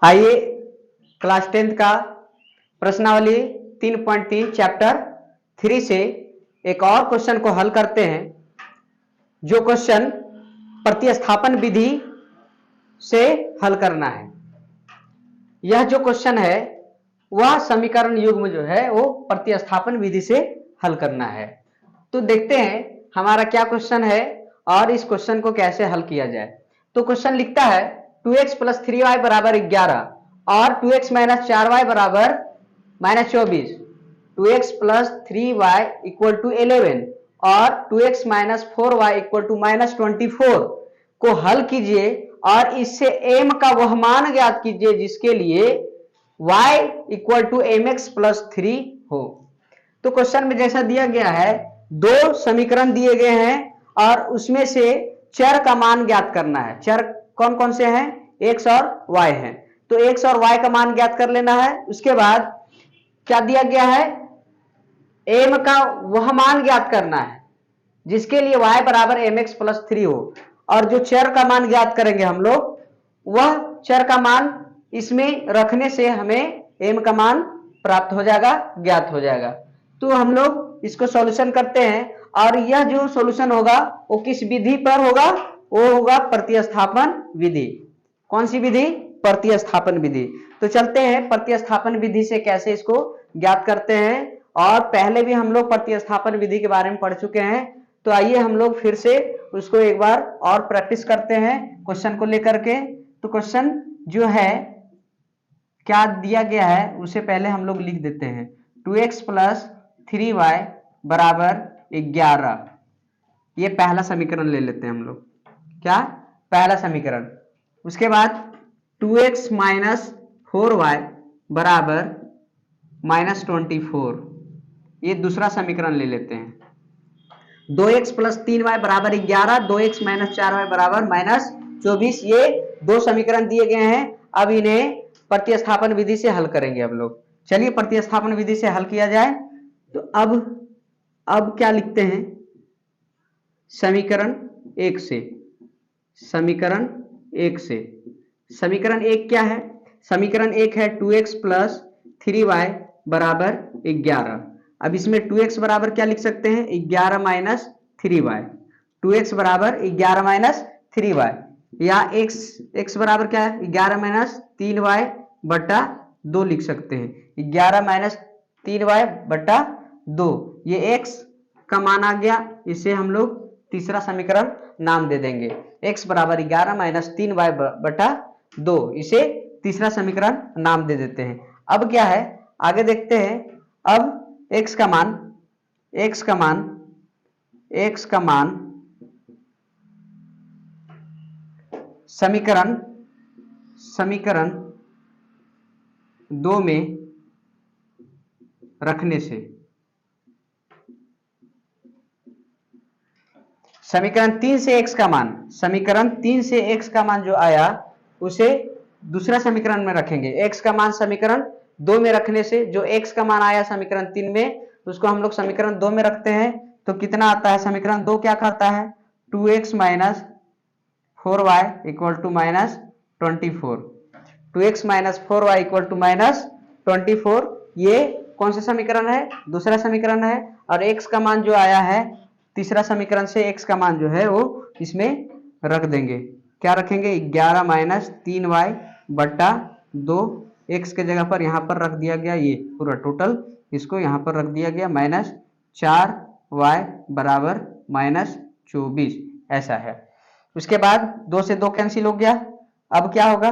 आइए क्लास 10 का प्रश्नावली 3.3 चैप्टर 3 से एक और क्वेश्चन को हल करते हैं। जो क्वेश्चन प्रतिस्थापन विधि से हल करना है। यह जो क्वेश्चन है वह समीकरण युग्म जो है वो प्रतिस्थापन विधि से हल करना है। तो देखते हैं हमारा क्या क्वेश्चन है और इस क्वेश्चन को कैसे हल किया जाए। तो क्वेश्चन लिखता है 2x + 3y बराबर 11 और 2x - 4y बराबर -24, 2x + 3y = 11 और 2x - 4y = -24 को हल कीजिए और इससे m का वह मान ज्ञात कीजिए जिसके लिए y = mx + 3 हो। तो क्वेश्चन में जैसा दिया गया है दो समीकरण दिए गए हैं और उसमें से चर का मान ज्ञात करना है। चर कौन कौन से हैं? x और y हैं। तो x और y का मान ज्ञात कर लेना है। उसके बाद क्या दिया गया है? m का वह मान ज्ञात करना है जिसके लिए y बराबर mx + 3 हो। और जो चर का मान ज्ञात करेंगे हम लोग वह चर का मान इसमें रखने से हमें m का मान प्राप्त हो जाएगा, ज्ञात हो जाएगा। तो हम लोग इसको सॉल्यूशन करते हैं और यह जो सॉल्यूशन होगा वो किस विधि पर होगा? वो होगा प्रतिस्थापन विधि। कौन सी विधि? प्रतिस्थापन विधि। तो चलते हैं प्रतिस्थापन विधि से कैसे इसको ज्ञात करते हैं। और पहले भी हम लोग प्रतिस्थापन विधि के बारे में पढ़ चुके हैं। तो आइए हम लोग फिर से उसको एक बार और प्रैक्टिस करते हैं क्वेश्चन को लेकर के। तो क्वेश्चन जो है क्या दिया गया है उसे पहले हम लोग लिख देते हैं। 2x + 3y बराबर 11। ये पहला समीकरण ले लेते हैं हम लोग। क्या? पहला समीकरण। उसके बाद 2x - 4y बराबर -24। ये दूसरा समीकरण ले लेते हैं। 2x + 3y बराबर 11, 2x - 4y बराबर -24। ये दो समीकरण दिए गए हैं। अब इन्हें प्रतिस्थापन विधि से हल करेंगे हम लोग। चलिए प्रतिस्थापन विधि से हल किया जाए। तो अब क्या लिखते हैं? समीकरण 1 से। समीकरण 1 से। समीकरण 1 क्या है? समीकरण 1 है 2x + 3y बराबर 11। अब इसमें 2x बराबर क्या लिख सकते हैं? 11 - 3y। 2x बराबर 11 - 3y या x बराबर क्या है? 11 - 3y बटा 2 लिख सकते हैं। 11 - 3y बटा 2 ये x का मान आ गया। इसे हम लोग तीसरा समीकरण नाम दे देंगे। x बराबर 11 - 3y बटा 2 इसे तीसरा समीकरण नाम दे देते हैं। अब क्या है? आगे देखते हैं। अब x का मान समीकरण 2 में रखने से समीकरण 3 से x का मान, समीकरण 3 से x का मान जो आया उसे दूसरा समीकरण में रखेंगे। x का मान समीकरण 2 में रखने से जो x का मान आया समीकरण 3 में उसको हम लोग समीकरण 2 में रखते हैं। तो कितना आता है? समीकरण 2 क्या कहता है? 2x - 4y = -24। 2x - 4y = -24 ये कौन सा समीकरण है? दूसरा समीकरण है। और x का मान जो आया है तीसरा समीकरण से x का मान जो है वो इसमें रख देंगे। क्या रखेंगे? 11 - 3y बटा 2। x के जगह पर यहाँ पर रख दिया गया ये पूरा टोटल, इसको यहाँ पर रख दिया गया -4y बराबर -24 ऐसा है। उसके बाद 2 से 2 कैंसिल हो गया। अब क्या होगा?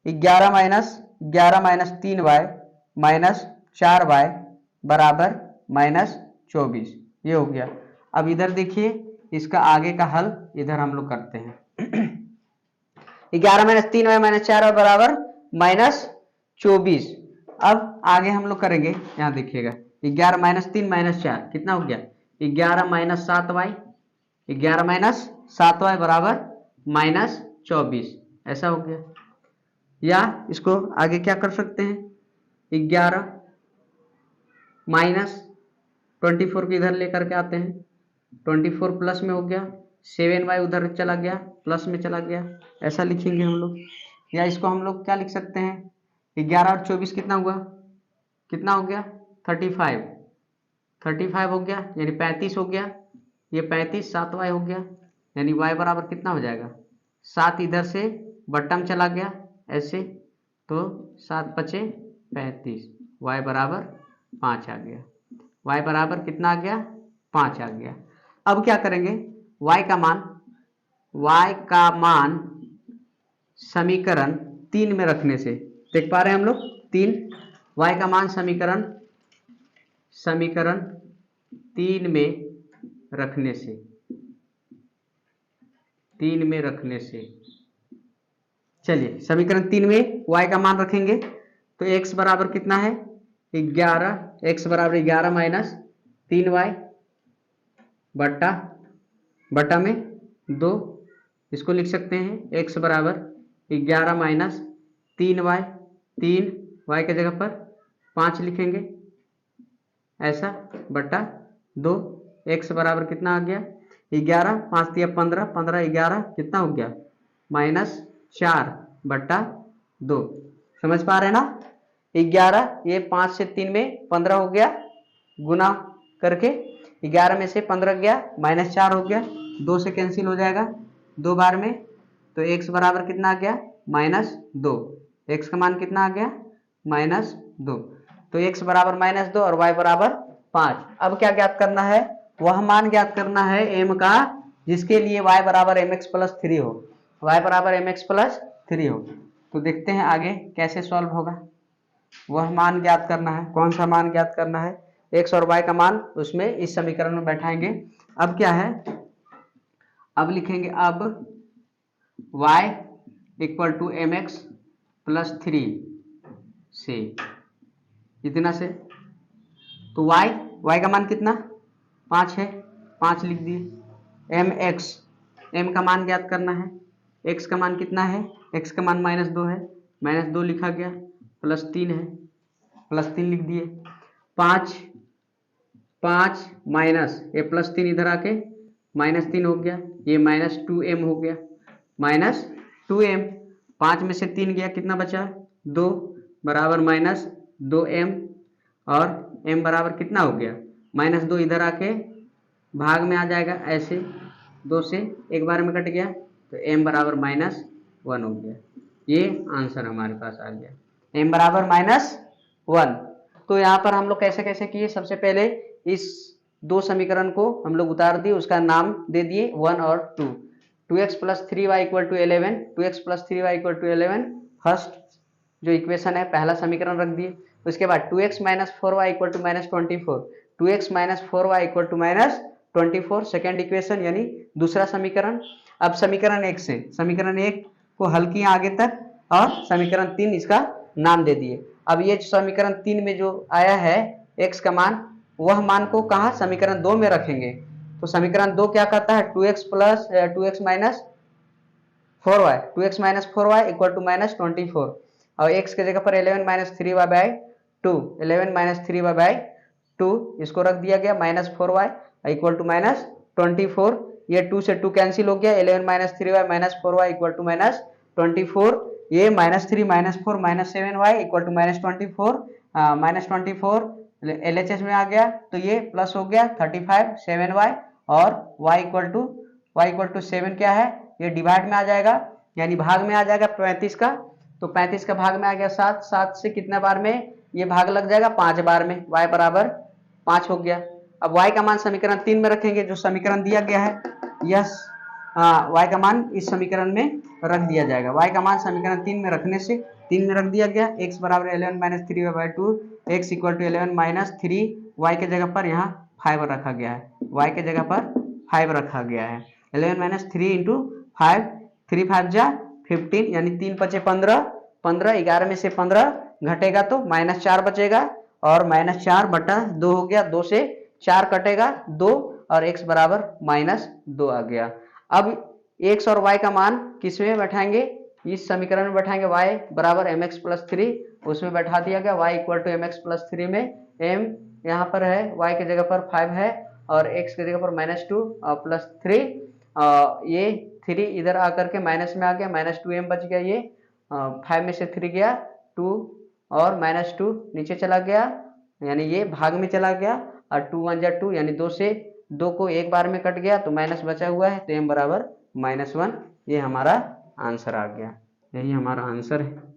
11 - 3y -4y बराबर -24 ये हो गया। अब इधर देखिए इसका आगे का हल इधर हम लोग करते हैं। 11 - 3y -4y बराबर -24। अब आगे हम लोग करेंगे। यहाँ देखिएगा 11 - 3 - 4 कितना हो गया? 11 - 7y, 11 - 7y बराबर -24 ऐसा हो गया। या इसको आगे क्या कर सकते हैं? 11 -24 को इधर लेकर के आते हैं। 24 प्लस में हो गया, 7y उधर चला गया, प्लस में चला गया, ऐसा लिखेंगे हम लोग। या इसको हम लोग क्या लिख सकते हैं? 11 और 24 कितना हुआ, कितना हो गया 35, 35 हो गया यानी 35 हो गया, ये 35 7y हो गया यानी y बराबर कितना हो जाएगा 7, इधर से बट्टा में चला गया ऐसे, तो 7 बचे 35, y बराबर 5 आ गया, y बराबर कितना आ गया 5 आ गया। अब क्या करेंगे, y का मान समीकरण 3 में रखने से, देख पा रहे हैं हम लोग 3, y का मान समीकरण 3 में रखने से, 3 में रखने से, चलिए समीकरण 3 में y का मान रखेंगे तो x बराबर कितना है 11, x बराबर 11 माइनस 3y बट्टा में 2, इसको लिख सकते हैं x बराबर 11 माइनस 3y, 3y के जगह पर 5 लिखेंगे ऐसा, बट्टा 2, x बराबर कितना आ गया 11, 5 दिया 15, 15 11 कितना हो गया -4 बट्टा 2, समझ पा रहे हैं ना। 11 ये 5 से 3 में 15 हो गया, गुना करके 11 में से 15 गया -4 हो गया, 2 से कैंसिल हो जाएगा 2 बार में, तो x बराबर कितना आ गया -2, x का मान कितना आ गया -2, तो x बराबर -2 और y बराबर 5। अब क्या ज्ञात करना है, वह मान ज्ञात करना है m का जिसके लिए y बराबर mx प्लस 3 हो, y बराबर mx प्लस 3 हो। तो देखते हैं आगे कैसे सॉल्व होगा, वह मान ज्ञात करना है, कौन सा मान ज्ञात करना है, x और y का मान उसमें इस समीकरण में बैठाएंगे। अब क्या है, अब लिखेंगे अब y equal to mx plus 3 से, इतना से, तो y का मान कितना 5 है, 5 लिख दिए, mx, m का मान ज्ञात करना है, x का मान कितना है, x का मान -2 है, -2 लिखा गया, प्लस 3 है, प्लस 3 लिख दिए, 5 माइनस ये प्लस 3 इधर आके -3 हो गया, ये -2m हो गया, -2m, 5 में से 3 गया कितना बचा 2 बराबर -2m, और m बराबर कितना हो गया -2, इधर आके भाग में आ जाएगा ऐसे, 2 से एक बार में कट गया, तो m बराबर -1 हो गया, ये आंसर हमारे पास आ गया, m बराबर -1। तो यहाँ पर हम लोग कैसे कैसे किए, सबसे पहले इस 2 समीकरण को हम लोग उतार दिए, उसका नाम दे दिए 1 और 2, 2x plus 3y equal to 11, 2x plus 3y equal to 11 first जो इक्वेशन है, पहला समीकरण रख दिए। उसके बाद 2x minus 4y equal to -24, 2x minus 4y equal to -24 second equation यानी दूसरा समीकरण। अब समीकरण 1 से, समीकरण 1 को हल किया आगे तक और समीकरण 3 इसका नाम दे दिए। अब ये समीकरण 3 में जो आया है x का मान, वह मान को कहा समीकरण 2 में रखेंगे, तो समीकरण 2 क्या कहता है 2x minus 4y, 2x minus 4y equal to -24, और x के जगह पर 11 minus 3y by 2, 11 minus 3y by 2 इसको रख दिया गया, -4y इक्वल टू -24, ये 2 से 2 कैंसिल हो गया, 11 minus 3y minus 4y equal to -24, ये -3 -4 -7y इक्वल टू -24, -24 LHS में आ गया, तो ये प्लस हो गया 35 7y, और y इक्वल टू 7 क्या है, ये डिवाइड में आ जाएगा यानी भाग में आ जाएगा 35 का, तो 35 का भाग में आ गया 7, 7 से कितने बार में ये भाग लग जाएगा 5 बार में, y बराबर 5 हो गया। अब y का मान समीकरण 3 में रखेंगे, जो समीकरण दिया गया है, यस y का मान इस समीकरण में रख दिया जाएगा, y का मान समीकरण 3 में रखने से 3 में रख दिया गया, x बराबर 11 minus 3y by 2, x equal to 11 minus 3, y के जगह पर यहाँ 5 रखा गया है, y के जगह पर 5 रखा गया है, 11 माइनस 3 इंटू 5, 3 5 जा 15 यानी 3 बचे 15, 15 11 में से 15 घटेगा तो -4 बचेगा, और -4 बटा 2 हो गया, 2 से 4 कटेगा 2, और x बराबर -2 आ गया। अब x और y का मान किस में बैठाएंगे, इस समीकरण में बैठाएंगे, y बराबर mx प्लस 3, उसमें बैठा दिया गया, y equal to mx plus 3 में m यहाँ पर है, y के जगह पर 5 है, और x के जगह पर -2 और प्लस 3, ये 3 इधर आकर के माइनस में आ गया, -2m बच गया, ये 5 में से 3 गया 2, और -2 नीचे चला गया, यानी ये भाग में चला गया, और 2 1 जा 2 यानी 2 से 2 को एक बार में कट गया तो माइनस बचा हुआ है, तो m बराबर -1। ये हमारा आंसर आ गया, यही हमारा आंसर है।